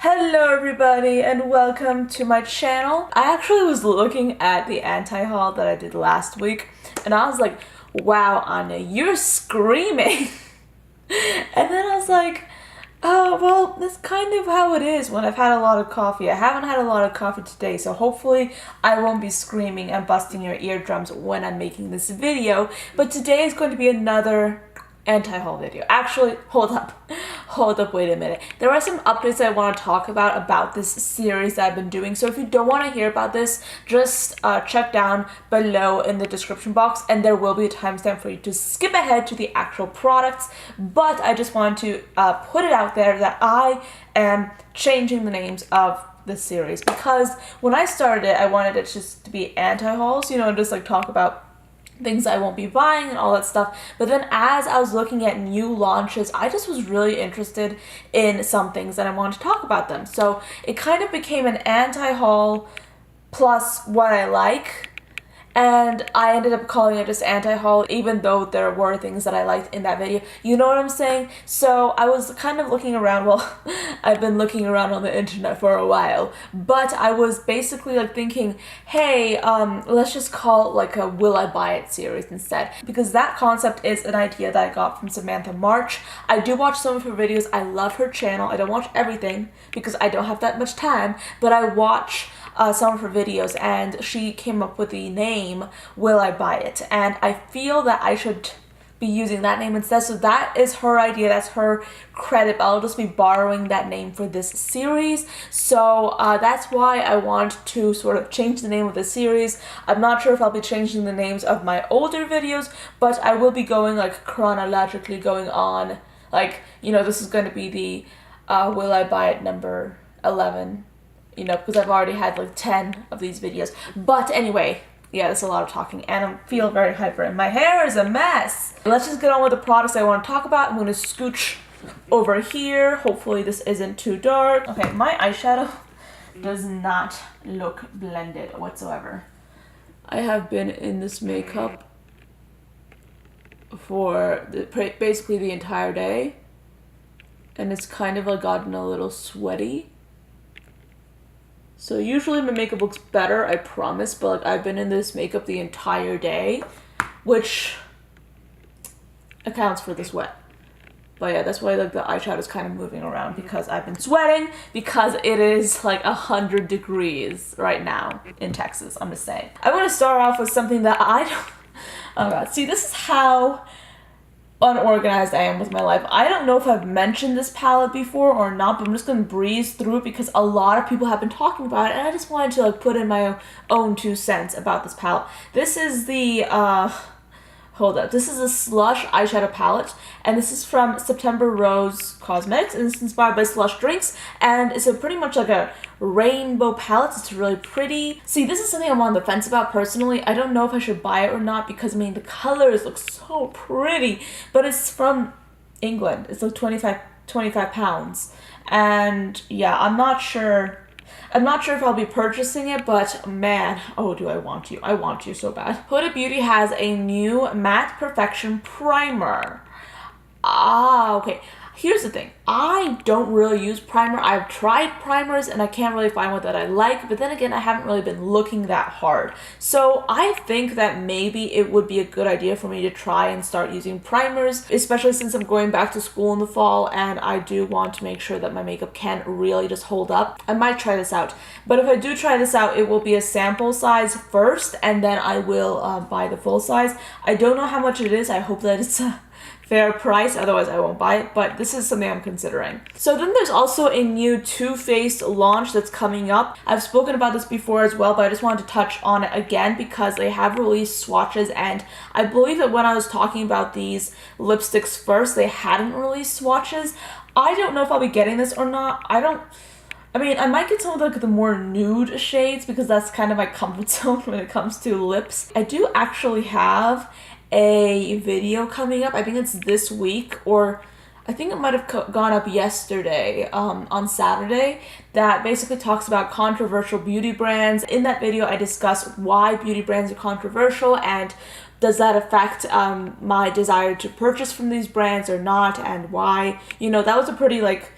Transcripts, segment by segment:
Hello everybody and welcome to my channel. I actually was looking at the anti-haul that I did last week and I was like, wow, Anya, you're screaming. And then I was like, oh, well, that's kind of how it is when I've had a lot of coffee. I haven't had a lot of coffee today, so hopefully I won't be screaming and busting your eardrums when I'm making this video. But today is going to be another anti-haul video. Actually, hold up, wait a minute. There are some updates I want to talk about this series that I've been doing. So if you don't want to hear about this, just check down below in the description box and there will be a timestamp for you to skip ahead to the actual products. But I just want to put it out there that I am changing the names of this series because when I started it, I wanted it just to be anti-hauls, you know, just like talk about things I won't be buying and all that stuff. But then as I was looking at new launches, I just was really interested in some things and I wanted to talk about them. So it kind of became an anti-haul plus what I like. And I ended up calling it just anti-haul, even though there were things that I liked in that video. You know what I'm saying? So I was kind of looking around, well, I've been looking around on the internet for a while, but I was basically like thinking, hey, let's just call it like a Will I Buy It series instead. Because that concept is an idea that I got from Samantha March. I do watch some of her videos. I love her channel. I don't watch everything because I don't have that much time, but I watch some of her videos and she came up with the name Will I Buy It, and I feel that I should be using that name instead. So that is her idea, that's her credit, but I'll just be borrowing that name for this series. So that's why I want to sort of change the name of the series. I'm not sure if I'll be changing the names of my older videos, but I will be going like chronologically going on, like, you know, this is going to be the Will I Buy It number 11, you know, because I've already had like 10 of these videos. But anyway, yeah, that's a lot of talking and I feel very hyper and my hair is a mess. Let's just get on with the products I want to talk about. I'm going to scooch over here. Hopefully this isn't too dark. Okay, my eyeshadow does not look blended whatsoever. I have been in this makeup for basically the entire day and it's kind of like gotten a little sweaty. So usually my makeup looks better, I promise, but like I've been in this makeup the entire day, which accounts for the sweat. But yeah, that's why like the eyeshadow is kind of moving around because I've been sweating because it is like 100 degrees right now in Texas, I'm just saying. I want to start off with something that I don't, oh god, see, this is how unorganized I am with my life. I don't know if I've mentioned this palette before or not, but I'm just gonna breeze through it because a lot of people have been talking about it and I just wanted to like put in my own 2 cents about this palette. This is the this is a Slush eyeshadow palette, and this is from September Rose Cosmetics, and it's inspired by Slush drinks, and it's pretty much like a rainbow palette. It's really pretty. See, this is something I'm on the fence about personally. I don't know if I should buy it or not because, I mean, the colors look so pretty, but it's from England. It's like 25 pounds, and yeah, I'm not sure if I'll be purchasing it, but man, oh, do I want you. I want you so bad. Huda Beauty has a new Matte Perfection Primer. Ah, okay. Here's the thing. I don't really use primer. I've tried primers and I can't really find one that I like, but then again, I haven't really been looking that hard. So I think that maybe it would be a good idea for me to try and start using primers, especially since I'm going back to school in the fall and I do want to make sure that my makeup can really just hold up. I might try this out, but if I do try this out, it will be a sample size first and then I will buy the full size. I don't know how much it is. I hope that it's a fair price, otherwise I won't buy it, but this is something I'm considering. So then there's also a new Too Faced launch that's coming up. I've spoken about this before as well, but I just wanted to touch on it again because they have released swatches, and I believe that when I was talking about these lipsticks first, they hadn't released swatches. I don't know if I'll be getting this or not. I mean, I might get some of the more nude shades because that's kind of my comfort zone when it comes to lips. I do actually have a video coming up. I think it's this week, or I think it might have gone up yesterday on Saturday, that basically talks about controversial beauty brands. In that video, I discuss why beauty brands are controversial and does that affect my desire to purchase from these brands or not, and why. You know, that was a pretty like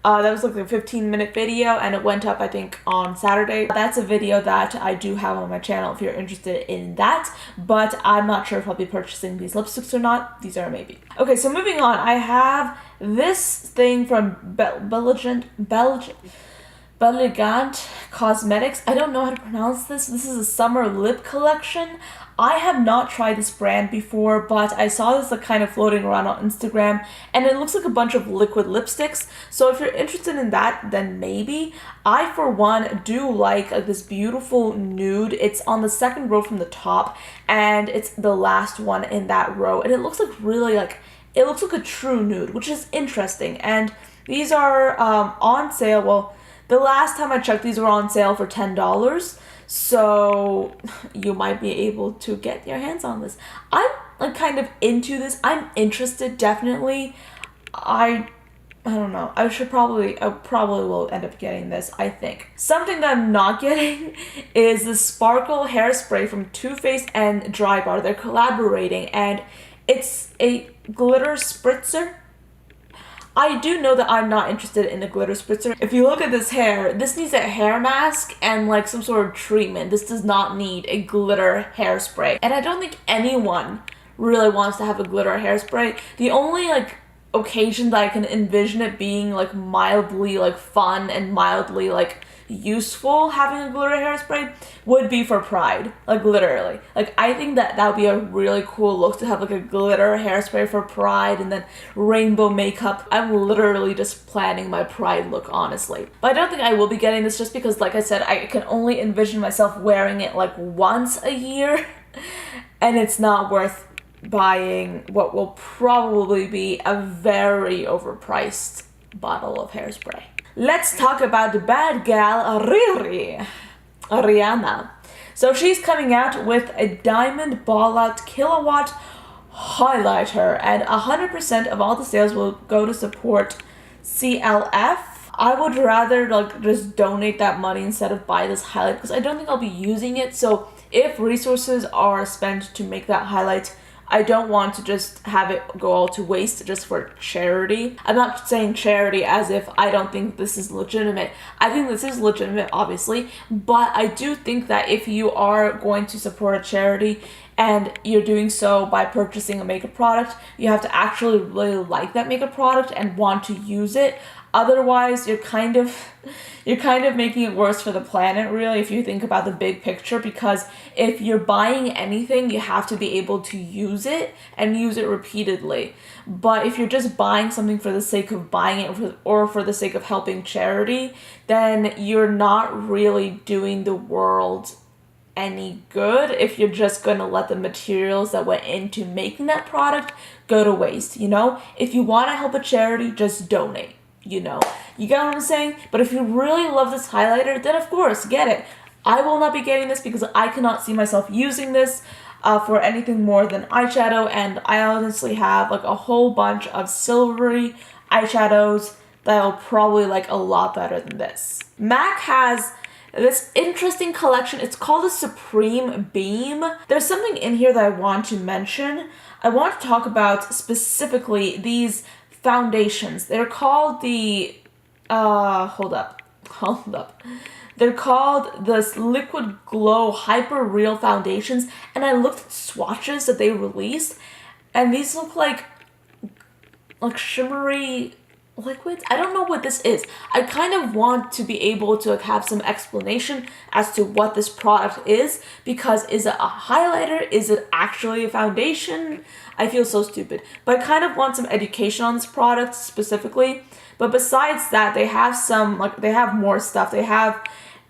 That was like a 15-minute video, and it went up, I think, on Saturday. That's a video that I do have on my channel if you're interested in that, but I'm not sure if I'll be purchasing these lipsticks or not. These are a maybe. Okay, so moving on, I have this thing from Kylie Cosmetics. I don't know how to pronounce this. This is a summer lip collection. I have not tried this brand before, but I saw this like kind of floating around on Instagram, and it looks like a bunch of liquid lipsticks. So if you're interested in that, then maybe. I, for one, do like this beautiful nude. It's on the second row from the top, and it's the last one in that row. And it looks like really like, it looks like a true nude, which is interesting. And these are on sale. Well, the last time I checked, these were on sale for $10. So you might be able to get your hands on this. I'm like kind of into this. I'm interested, definitely. I don't know. I probably will end up getting this, I think. Something that I'm not getting is the Sparkle Hairspray from Too Faced and Dry Bar. They're collaborating, and it's a glitter spritzer. I do know that I'm not interested in a glitter spritzer. If you look at this hair, this needs a hair mask and like some sort of treatment. This does not need a glitter hairspray. And I don't think anyone really wants to have a glitter hairspray. The only like occasion that I can envision it being like mildly like fun and mildly like useful having a glitter hairspray would be for Pride, like literally. Like I think that would be a really cool look to have like a glitter hairspray for Pride and then rainbow makeup. I'm literally just planning my Pride look, honestly. But I don't think I will be getting this just because, like I said, I can only envision myself wearing it like once a year and it's not worth buying what will probably be a very overpriced bottle of hairspray. Let's talk about the bad gal, Rihanna. So she's coming out with a diamond ball out kilowatt highlighter, and 100% of all the sales will go to support CLF. I would rather like just donate that money instead of buy this highlight because I don't think I'll be using it. So if resources are spent to make that highlight, I don't want to just have it go all to waste just for charity. I'm not saying charity as if I don't think this is legitimate. I think this is legitimate, obviously, but I do think that if you are going to support a charity and you're doing so by purchasing a makeup product, you have to actually really like that makeup product and want to use it. Otherwise, you're kind of making it worse for the planet, really, if you think about the big picture, because if you're buying anything, you have to be able to use it and use it repeatedly. But if you're just buying something for the sake of buying it or for the sake of helping charity, then you're not really doing the world any good if you're just going to let the materials that went into making that product go to waste, you know? If you want to help a charity, just donate. You know, you get what I'm saying? But if you really love this highlighter, then of course, get it. I will not be getting this because I cannot see myself using this for anything more than eyeshadow, and I honestly have like a whole bunch of silvery eyeshadows that I'll probably like a lot better than this. MAC has this interesting collection. It's called the Supreme Beam. There's something in here that I want to mention. I want to talk about specifically these foundations. They're called the hold up. They're called the Liquid Glow Hyper Real Foundations, and I looked at swatches that they released, and these look like shimmery liquids. I don't know what this is. I kind of want to be able to have some explanation as to what this product is, because is it a highlighter? Is it actually a foundation? I feel so stupid. But I kind of want some education on this product specifically. But besides that, they have they have more stuff. They have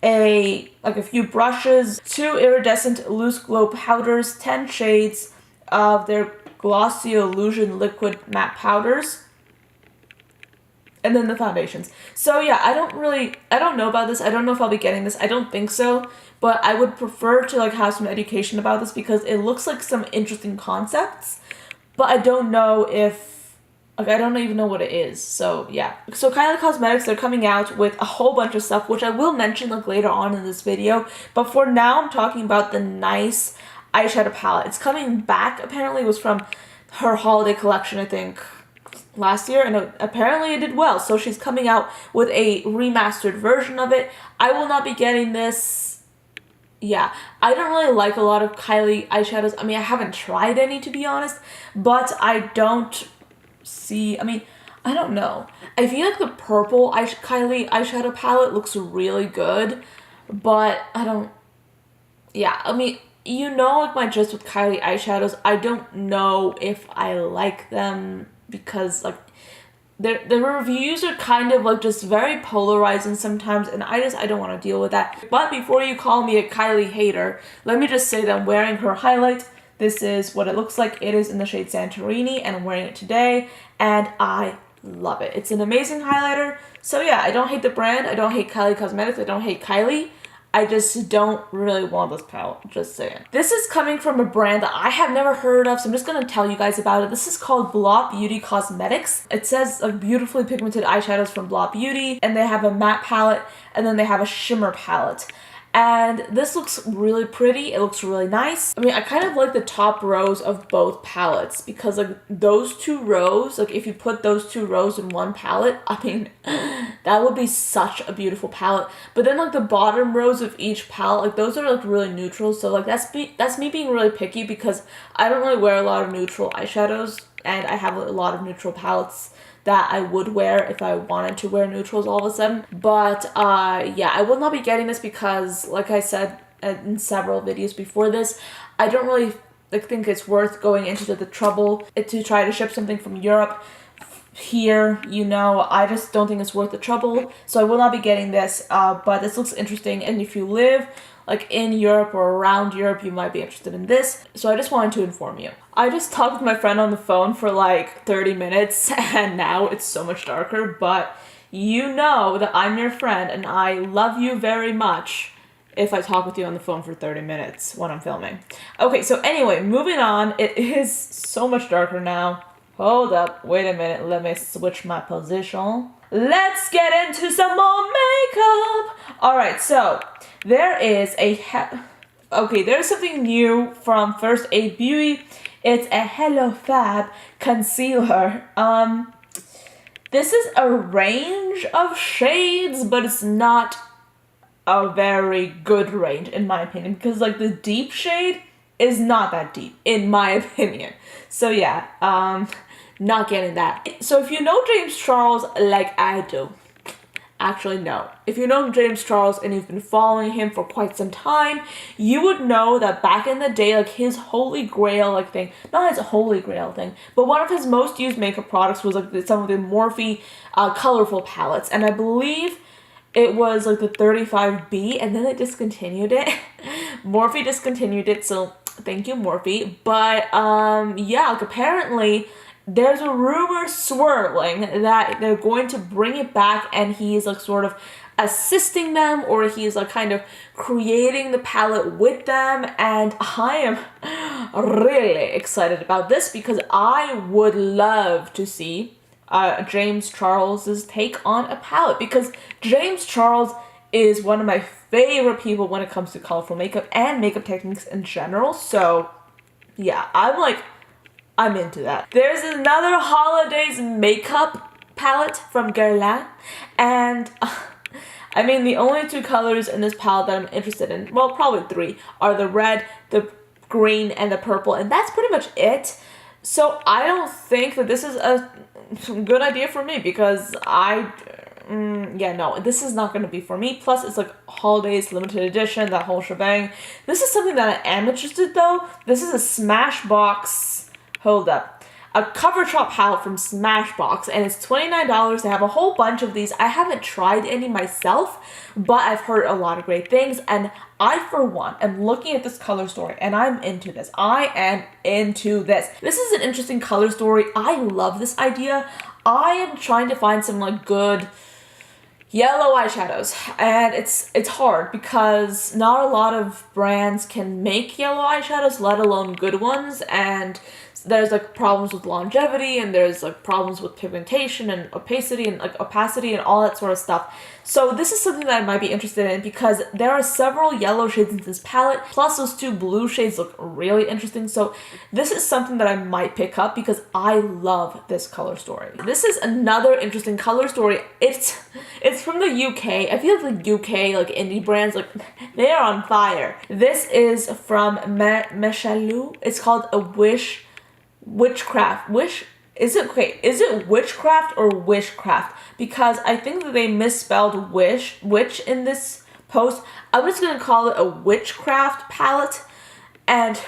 a few brushes, 2 iridescent loose glow powders, 10 shades of their Glossy Illusion liquid matte powders, and then the foundations. So yeah, I don't know about this. I don't know if I'll be getting this. I don't think so, but I would prefer to have some education about this because it looks like some interesting concepts, but I don't know if I don't even know what it is. So yeah. So Kylie Cosmetics, they're coming out with a whole bunch of stuff, which I will mention later on in this video. But for now, I'm talking about the Nice eyeshadow palette. It's coming back. Apparently, it was from her holiday collection, I think. last year, and apparently it did well. So she's coming out with a remastered version of it. I will not be getting this. Yeah, I don't really like a lot of Kylie eyeshadows. I mean, I haven't tried any, to be honest, but I don't see, I mean, I don't know. I feel like the purple Kylie eyeshadow palette looks really good, but I don't, yeah, I mean, you know, like my gist with Kylie eyeshadows, I don't know if I like them because like the reviews are kind of like just very polarizing sometimes, and I don't want to deal with that. But before you call me a Kylie hater, let me just say that I'm wearing her highlight. This is what it looks like. It is in the shade Santorini, and I'm wearing it today, and I love it. It's an amazing highlighter. So yeah, I don't hate the brand. I don't hate Kylie Cosmetics. I don't hate Kylie. I just don't really want this palette, just saying. This is coming from a brand that I have never heard of, so I'm just going to tell you guys about it. This is called Blot Beauty Cosmetics. It says like beautifully pigmented eyeshadows from Blot Beauty, and they have a matte palette, and then they have a shimmer palette. And this looks really pretty. It looks really nice. I mean, I kind of like the top rows of both palettes because like those two rows, like if you put those two rows in one palette, I mean, that would be such a beautiful palette. But then like the bottom rows of each palette, like those are like really neutral. So like that's me being really picky because I don't really wear a lot of neutral eyeshadows, and I have a lot of neutral palettes that I would wear if I wanted to wear neutrals all of a sudden. But yeah, I will not be getting this because, like I said in several videos before this, I don't really think it's worth going into the trouble to try to ship something from Europe here, you know. I just don't think it's worth the trouble, so I will not be getting this, but this looks interesting, and if you live like in Europe or around Europe, you might be interested in this. So I just wanted to inform you. I just talked with my friend on the phone for like 30 minutes and now it's so much darker, but you know that I'm your friend and I love you very much if I talk with you on the phone for 30 minutes when I'm filming. Okay, so anyway, moving on. It is so much darker now. Hold up, wait a minute, let me switch my position. Let's get into some more makeup. All right, so there is there's something new from First Aid Beauty. It's a Hello Fab concealer. This is a range of shades, but it's not a very good range in my opinion, because like the deep shade is not that deep in my opinion. So yeah, not getting that. So if you know James Charles like I do, actually no. If you know James Charles and you've been following him for quite some time, you would know that back in the day, like his holy grail like thing, not his holy grail thing, but one of his most used makeup products was like some of the Morphe colorful palettes, and I believe it was like the 35B, and then they discontinued it. Morphe discontinued it, so thank you Morphe. But yeah, like apparently there's a rumor swirling that they're going to bring it back, and he's like sort of assisting them, or he's like kind of creating the palette with them, and I am really excited about this because I would love to see James Charles's take on a palette, because James Charles is one of my favorite people when it comes to colorful makeup and makeup techniques in general. So yeah, I'm into that. There's another holidays makeup palette from Guerlain, and I mean the only two colors in this palette that I'm interested in, well probably three, are the red, the green, and the purple, and that's pretty much it. So I don't think that this is a good idea for me, because yeah, no, this is not going to be for me. Plus, it's like holidays, limited edition, that whole shebang. This is something that I am interested though. This is a Smashbox, hold up, a cover shop palette from Smashbox, and it's $29. They have a whole bunch of these. I haven't tried any myself, but I've heard a lot of great things, and I, for one, am looking at this color story, and I'm into this. I am into this. This is an interesting color story. I love this idea. I am trying to find some like good yellow eyeshadows, and it's hard because not a lot of brands can make yellow eyeshadows, let alone good ones, and there's like problems with longevity, and there's like problems with pigmentation and opacity and all that sort of stuff. So this is something that I might be interested in because there are several yellow shades in this palette, plus those 2 blue shades look really interesting. So this is something that I might pick up because I love this color story. This is another interesting color story. It's from the UK. I feel like the UK like indie brands, like they are on fire. This is from Mechalou. It's called a witchcraft. Is it witchcraft or wishcraft? Because I think that they misspelled witch in this post. I'm just gonna call it a witchcraft palette, and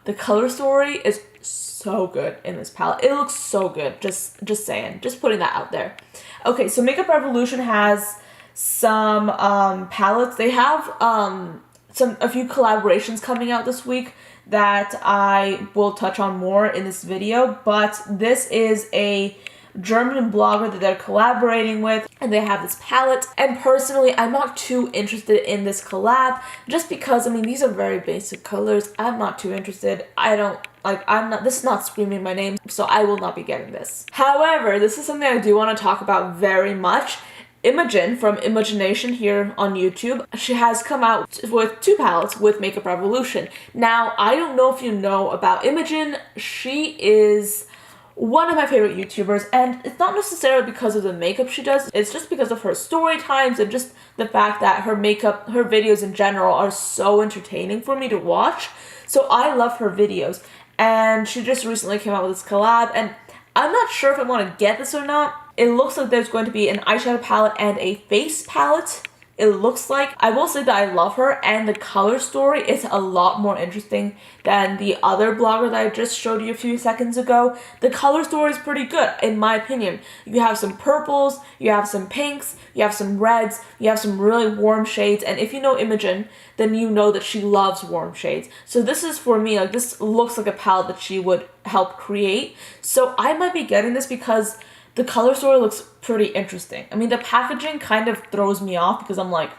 the color story is so good in this palette. It looks so good. Just saying. Just putting that out there. Okay, so Makeup Revolution has some palettes. They have a few collaborations coming out this week that I will touch on more in this video, but this is a German blogger that they're collaborating with, and they have this palette, and personally I'm not too interested in this collab just because, I mean, these are very basic colors. I'm not too interested. This is not screaming my name, so I will not be getting this. However, this is something I do want to talk about very much. Imogen from Imagination here on YouTube, she has come out with 2 palettes with Makeup Revolution. Now, I don't know if you know about Imogen. She is one of my favorite YouTubers, and it's not necessarily because of the makeup she does, it's just because of her story times and just the fact that her videos in general are so entertaining for me to watch. So I love her videos, and she just recently came out with this collab, and I'm not sure if I want to get this or not. It looks like there's going to be an eyeshadow palette and a face palette. It looks like. I will say that I love her, and the color story is a lot more interesting than the other blogger that I just showed you a few seconds ago. The color story is pretty good, in my opinion. You have some purples, you have some pinks, you have some reds, you have some really warm shades, and if you know Imogen, then you know that she loves warm shades. So this is, for me, like, this looks like a palette that she would help create. So I might be getting this because the color story looks pretty interesting. I mean, the packaging kind of throws me off because I'm like,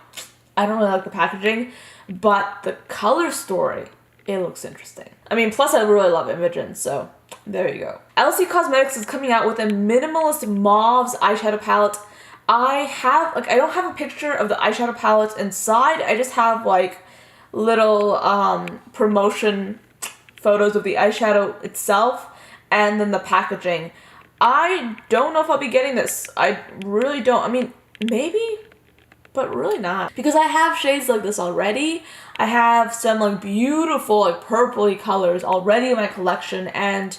I don't really like the packaging, but the color story, it looks interesting. I mean, plus I really love Imogen, so there you go. Kylie Cosmetics is coming out with a minimalist mauves eyeshadow palette. I don't have a picture of the eyeshadow palette inside. I just have like little promotion photos of the eyeshadow itself and then the packaging. I don't know if I'll be getting this. I really don't. I mean, maybe, but really not. Because I have shades like this already. I have some like beautiful like purpley colors already in my collection, and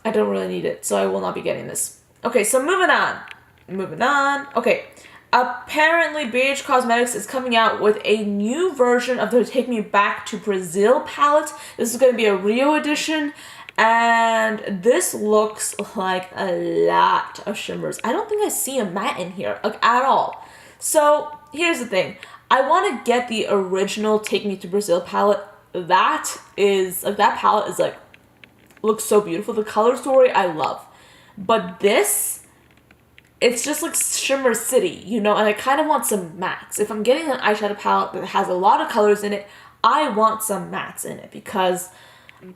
I don't really need it, so I will not be getting this. Okay, so moving on. Okay, apparently BH Cosmetics is coming out with a new version of their Take Me Back to Brazil palette. This is going to be a Rio edition. And this looks like a lot of shimmers. I don't think I see a matte in here, like, at all. So here's the thing. I want to get the original Take Me to Brazil palette. That palette is like, looks so beautiful. The color story I love. But this, it's just like Shimmer City, you know, and I kind of want some mattes. If I'm getting an eyeshadow palette that has a lot of colors in it, I want some mattes in it because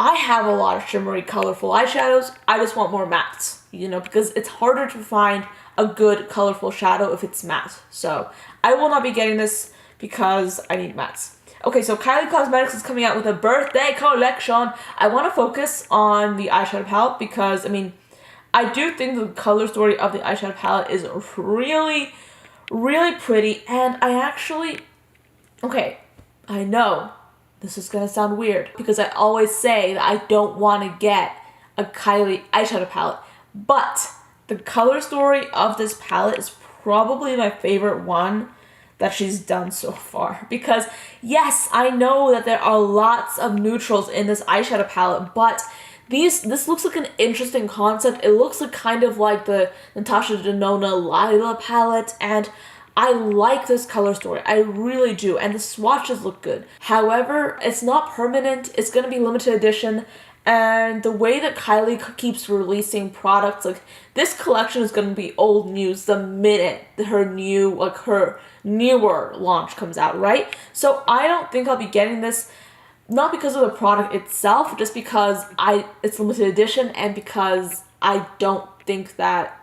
I have a lot of shimmery, colorful eyeshadows. I just want more mattes, you know, because it's harder to find a good, colorful shadow if it's matte. So I will not be getting this because I need mattes. Okay, so Kylie Cosmetics is coming out with a birthday collection. I want to focus on the eyeshadow palette because, I mean, I do think the color story of the eyeshadow palette is really, really pretty. And I know this is gonna sound weird because I always say that I don't want to get a Kylie eyeshadow palette, but the color story of this palette is probably my favorite one that she's done so far. Because yes, I know that there are lots of neutrals in this eyeshadow palette, but this looks like an interesting concept. It looks like kind of like the Natasha Denona Lila palette, and I like this color story. I really do. And the swatches look good. However, it's not permanent. It's going to be limited edition. And the way that Kylie keeps releasing products, like, this collection is going to be old news the minute her newer launch comes out, right? So I don't think I'll be getting this. not because of the product itself, just because it's limited edition and because I don't think that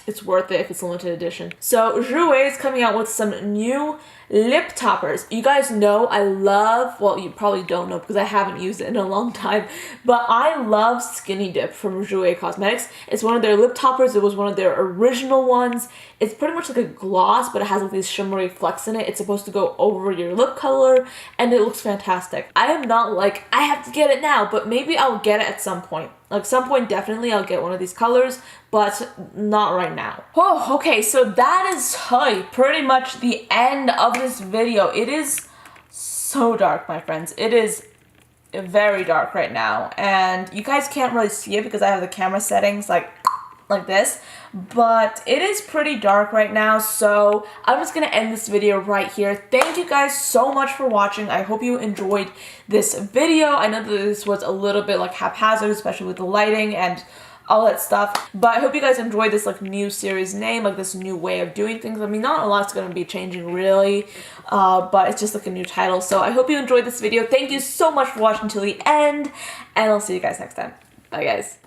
it's worth it if it's limited edition. So Jouer is coming out with some new lip toppers. You guys know I love, well, you probably don't know because I haven't used it in a long time, but I love Skinny Dip from Kylie Cosmetics. It's one of their lip toppers. It was one of their original ones. It's pretty much like a gloss, but it has like these shimmery flecks in it. It's supposed to go over your lip color, and it looks fantastic. I am not like, I have to get it now, but maybe I'll get it at some point. Like some point, definitely I'll get one of these colors, but not right now. Oh, okay, so that is pretty much the end of this video. It is so dark, my friends. It is very dark right now, and you guys can't really see it because I have the camera settings like this, but it is pretty dark right now, so I'm just gonna end this video right here. Thank you guys so much for watching. I hope you enjoyed this video. I know that this was a little bit like haphazard, especially with the lighting and all that stuff, but I hope you guys enjoyed this like new series name, like this new way of doing things. I mean, not a lot's gonna be changing really, but it's just like a new title. So I hope you enjoyed this video. Thank you so much for watching till the end, and I'll see you guys next time. Bye guys.